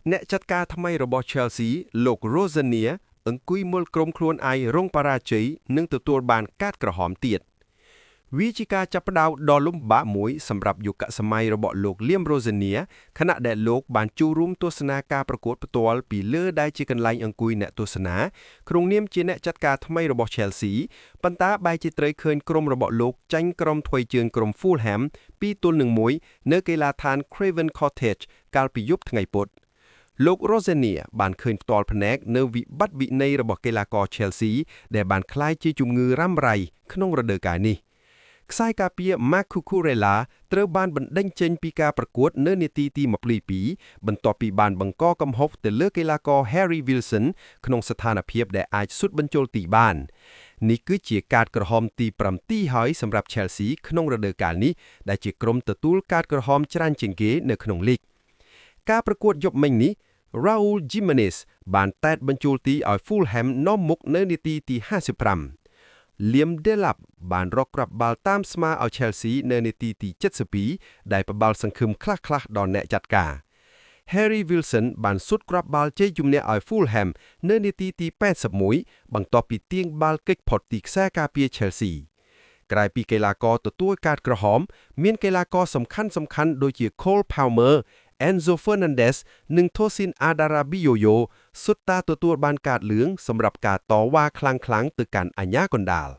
អ្នកចាត់ការថ្មីរបស់ Chelsea លោក Rossoneri អង្គុយមើលក្រុមខ្លួនឯងរងបរាជ័យនិងទទួលបានកាតក្រហមទៀតវាជាការចាប់ផ្ដើមដ៏លំបាកមួយសម្រាប់យុគសម័យរបស់លោក Liam Rossoneri ខណៈដែលលោកបានចូលរួមទស្សនាការប្រកួតផ្ទាល់ពីលើដែលជាកន្លែងអង្គុយអ្នកទស្សនាក្នុងនាមជាអ្នកចាត់ការថ្មីរបស់ Chelsea ប៉ុន្តែបែរជាត្រូវឃើញក្រុមរបស់លោកចាញ់ក្រុមធ្វេជើងក្រុម Fulham 2-1 នៅកីឡដ្ឋាន Craven Cottage កាលពីយប់ថ្ងៃពុធលោក Rossoneri បានឃើញផ្ទាល់ភ្នែកនៅវិបត្តិវិន័យរបស់កីឡាករ Chelsea ដែលបានក្លាយជាជំងឺរ៉ាំរ៉ៃក្នុងរដូវកាលនេះខ្សែការពារ Marc Cucurella ត្រូវបានបណ្ដេញចេញពីការប្រកួតនៅនាទីទី22បន្ទាប់ពីបានបង្កកំហុសទៅលើកីឡាករ Harry Wilson ក្នុងស្ថានភាពដែលអាចស៊ុតបញ្ចូលទីបាននេះគឺជាកាតក្រហមទី7ហើយសម្រាប់ Chelsea ក្នុងរដូវកាលនេះដែលជាក្រុមទទួលកាតក្រហមច្រើនជាងគេនៅក្នុងលីកការប្រកួតយប់មិញនេះ Raul Jimenez បានតែតបញ្ចូលទីឲ្យ Fulham នាំមុខនៅនាទីទី55 Liam Delap បានរកគ្រាប់បាល់តាមស្មាឲ្យ Chelsea នៅនាទីទី72ដែលផ្ដល់សង្ឃឹមខ្លះៗដល់អ្នកចាត់ការ Harry Wilson បានស៊ុតគ្រាប់បាល់ជ័យជំនះឲ្យ Fulham នៅនាទីទី81បន្ទាប់ពីទាញបាល់គេចផុតទីខ្សែការពារ Chelsea ក្រៅពីកីឡាករទទួលកាតក្រហមមានកីឡាករសំខាន់ៗដូចជា Cole Palmer Enzo Fernandez និង Tosin Adarabioyo សុទ្ធតែទទួលបានកាតលឿងសម្រាប់ការតវ៉ាខ្លាំងៗទៅកាន់អាជ្ញាកណ្ដាល